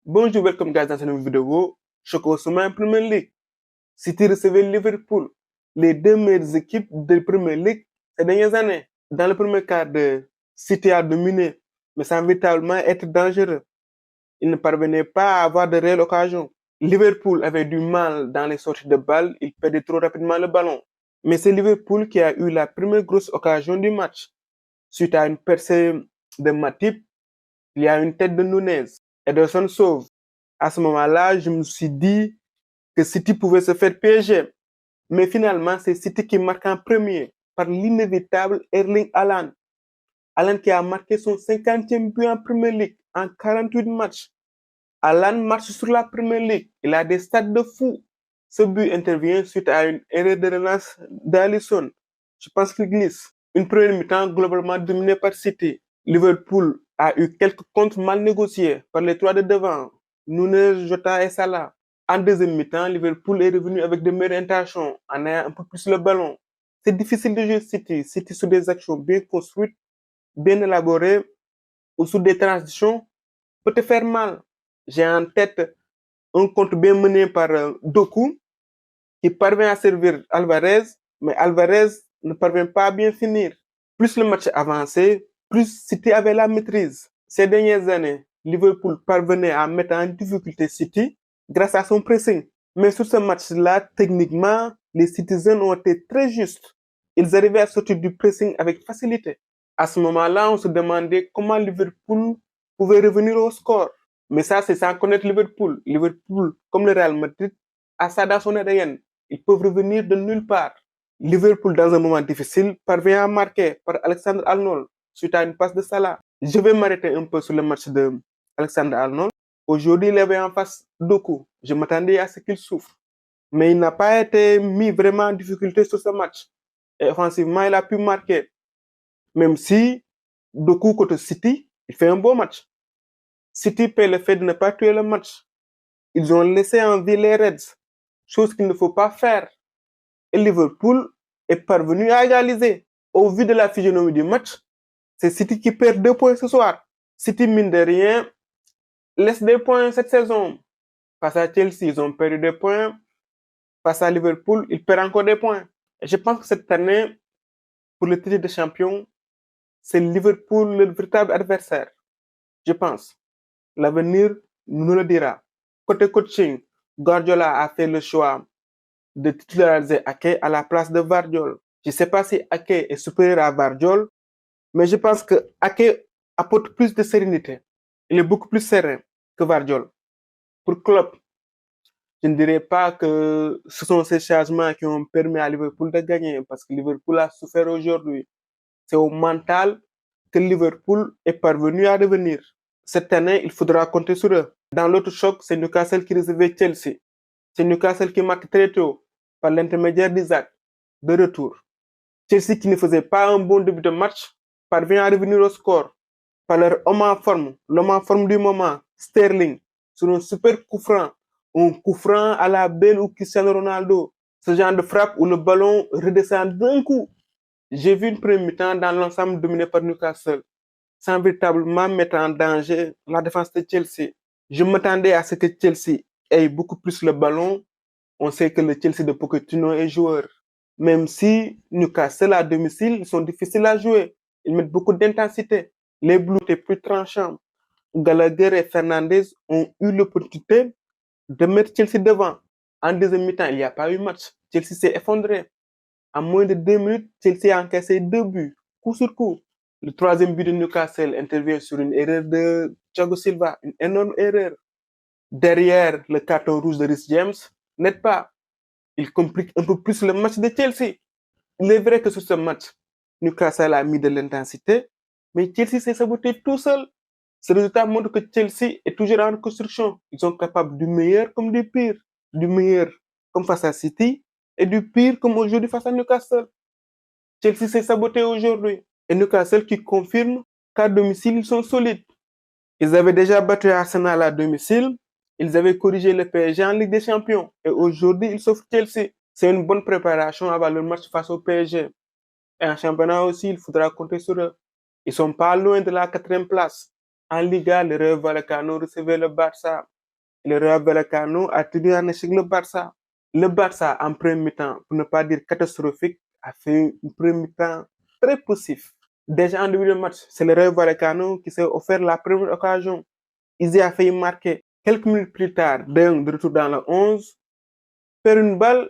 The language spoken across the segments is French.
Bonjour, welcome guys dans cette nouvelle vidéo. Choc au sommet en Premier League. City recevait Liverpool, les deux meilleures équipes de Premier League ces dernières années. Dans le premier quart de City a dominé, mais sans véritablement être dangereux. Il ne parvenait pas à avoir de réelles occasions. Liverpool avait du mal dans les sorties de balles, il perdait trop rapidement le ballon. Mais c'est Liverpool qui a eu la première grosse occasion du match. Suite à une percée de Matip, il y a une tête de Nunez. Ederson sauve. À ce moment-là, je me suis dit que City pouvait se faire piéger. Mais finalement, c'est City qui marque en premier par l'inévitable Erling Haaland. Haaland qui a marqué son 50e but en Premier League en 48 matchs. Haaland marche sur la Premier League. Il a des stats de fou. Ce but intervient suite à une erreur de relance d'Alisson. Je pense qu'il glisse. Une première mi-temps globalement dominée par City. Liverpool a eu quelques comptes mal négociés par les trois de devant, Nunez, Jota et Salah. En deuxième mi-temps, Liverpool est revenu avec de meilleures intentions en ayant un peu plus le ballon. C'est difficile de jouer City. City sur des actions bien construites, bien élaborées ou sur des transitions peut te faire mal. J'ai en tête un compte bien mené par Doku qui parvient à servir Alvarez, mais Alvarez ne parvient pas à bien finir. Plus le match avançait, plus City avait la maîtrise. Ces dernières années, Liverpool parvenait à mettre en difficulté City grâce à son pressing. Mais sur ce match-là, techniquement, les Citizens ont été très justes. Ils arrivaient à sortir du pressing avec facilité. À ce moment-là, on se demandait comment Liverpool pouvait revenir au score. Mais ça, c'est sans connaître Liverpool. Liverpool, comme le Real Madrid, a ça dans son ADN. Ils peuvent revenir de nulle part. Liverpool, dans un moment difficile, parvient à marquer par Alexander-Arnold suite à une passe de Salah. Je vais m'arrêter un peu sur le match de Alexander-Arnold. Aujourd'hui, il avait en face Doku. Je m'attendais à ce qu'il souffre. Mais il n'a pas été mis vraiment en difficulté sur ce match. Et offensivement, il a pu marquer. Même si Doku contre City, il fait un bon match. City paie le fait de ne pas tuer le match. Ils ont laissé en vie les Reds, chose qu'il ne faut pas faire. Et Liverpool est parvenu à égaliser. Au vu de la physionomie du match, c'est City qui perd 2 points ce soir. City, mine de rien, laisse des points cette saison. Face à Chelsea, ils ont perdu des points. Face à Liverpool, ils perdent encore des points. Et je pense que cette année, pour le titre de champion, c'est Liverpool le véritable adversaire. Je pense. L'avenir nous le dira. Côté coaching, Guardiola a fait le choix de titulariser Ake à la place de Vardiol. Je ne sais pas si Ake est supérieur à Vardiol, mais je pense que Ake apporte plus de sérénité. Il est beaucoup plus serein que Vardiol. Pour Klopp, je ne dirais pas que ce sont ces changements qui ont permis à Liverpool de gagner, parce que Liverpool a souffert aujourd'hui. C'est au mental que Liverpool est parvenu à revenir. Cette année, il faudra compter sur eux. Dans l'autre choc, c'est Newcastle qui recevait Chelsea. C'est Newcastle qui marque très tôt par l'intermédiaire d'Isaac, de retour. Chelsea, qui ne faisait pas un bon début de match, parvient à revenir au score par leur homme en forme du moment, Sterling, sur un super coup franc à la Bale ou Cristiano Ronaldo. Ce genre de frappe où le ballon redescend d'un coup. J'ai vu une première mi-temps dans l'ensemble dominé par Newcastle, sans véritablement mettre en danger la défense de Chelsea. Je m'attendais à ce que Chelsea ait beaucoup plus le ballon. On sait que le Chelsea de Pochettino est joueur. Même si Newcastle à domicile, ils sont difficiles à jouer. Ils mettent beaucoup d'intensité. Les Blues étaient plus tranchants. Gallagher et Fernandez ont eu l'opportunité de mettre Chelsea devant. En deuxième mi-temps, il n'y a pas eu match. Chelsea s'est effondré. En moins de 2 minutes, Chelsea a encaissé 2 buts, coup sur coup. Le troisième but de Newcastle intervient sur une erreur de Thiago Silva, une énorme erreur. Derrière le carton rouge de Reece James, n'aide pas. Il complique un peu plus le match de Chelsea. Il est vrai que sur ce match, Newcastle a mis de l'intensité, mais Chelsea s'est saboté tout seul. Ce résultat montre que Chelsea est toujours en reconstruction. Ils sont capables du meilleur comme du pire. Du meilleur comme face à City et du pire comme aujourd'hui face à Newcastle. Chelsea s'est saboté aujourd'hui. Et Newcastle qui confirme qu'à domicile, ils sont solides. Ils avaient déjà battu Arsenal à domicile. Ils avaient corrigé le PSG en Ligue des Champions. Et aujourd'hui, ils s'offrent Chelsea. C'est une bonne préparation avant le match face au PSG. Et en championnat aussi, il faudra compter sur eux. Ils sont pas loin de la 4e place. En Liga, le Rayo Vallecano recevait le Barça. Le Rayo Vallecano a tenu en échec le Barça. Le Barça, en premier mi-temps, pour ne pas dire catastrophique, a fait un premier mi-temps très poussif. Déjà en début de match, c'est le Rayo Vallecano qui s'est offert la première occasion. Ils a failli marquer. Quelques minutes plus tard, de retour dans le 11, faire une balle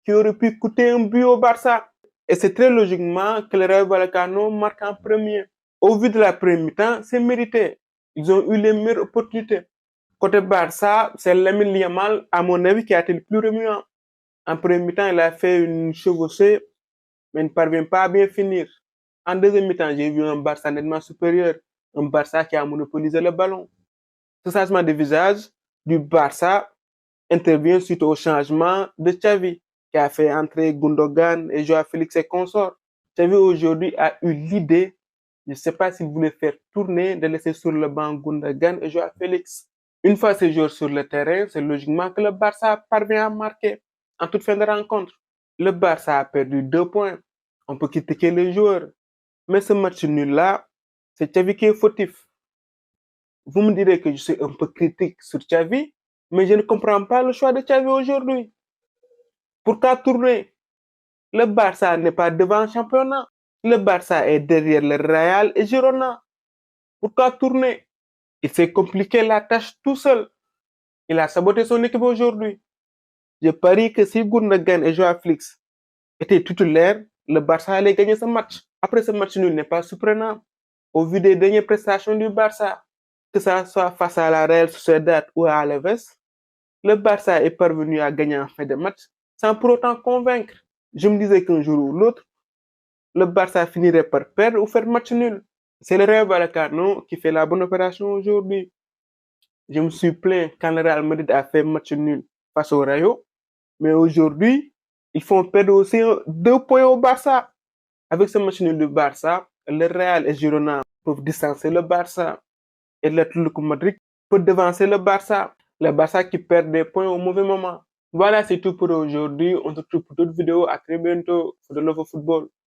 qui aurait pu coûter un but au Barça. Et c'est très logiquement que le Rayo Vallecano marque en premier. Au vu de la première mi-temps, c'est mérité. Ils ont eu les meilleures opportunités. Côté Barça, c'est Lamine Yamal, à mon avis, qui a été le plus remuant. En premier mi-temps, il a fait une chevauchée, mais il ne parvient pas à bien finir. En deuxième mi-temps, j'ai vu un Barça nettement supérieur, un Barça qui a monopolisé le ballon. Ce changement de visage du Barça intervient suite au changement de Xavi, qui a fait entrer Gundogan et Joao Félix et consorts. Xavi aujourd'hui a eu l'idée, je ne sais pas s'il voulait faire tourner, de laisser sur le banc Gundogan et Joao Félix. Une fois ces joueurs sur le terrain, c'est logiquement que le Barça parvient à marquer en toute fin de rencontre. Le Barça a perdu 2 points. On peut critiquer les joueurs. Mais ce match nul-là, c'est Xavi qui est fautif. Vous me direz que je suis un peu critique sur Xavi, mais je ne comprends pas le choix de Xavi aujourd'hui. Pourquoi tourner? Le Barça n'est pas devant le championnat. Le Barça est derrière le Real et Girona. Pourquoi tourner? Il s'est compliqué la tâche tout seul. Il a saboté son équipe aujourd'hui. Je parie que si Gundogan et Joao Félix étaient titulaires, le Barça allait gagner ce match. Après, ce match nul n'est pas surprenant. Au vu des dernières prestations du Barça, que ça soit face à la Real Sociedad ou à Alaves, le Barça est parvenu à gagner en fin de match sans pour autant convaincre. Je me disais qu'un jour ou l'autre, le Barça finirait par perdre ou faire match nul. C'est le Rayo Vallecano qui fait la bonne opération aujourd'hui. Je me suis plaint quand le Real Madrid a fait match nul face au Rayo, mais aujourd'hui, ils font perdre aussi 2 points au Barça. Avec ce match nul du Barça, le Real et Girona peuvent distancer le Barça et l'Atlético Madrid peut devancer le Barça. Le Barça qui perd des points au mauvais moment. Voilà, c'est tout pour aujourd'hui. On se retrouve pour d'autres vidéos. À très bientôt. For the love of football.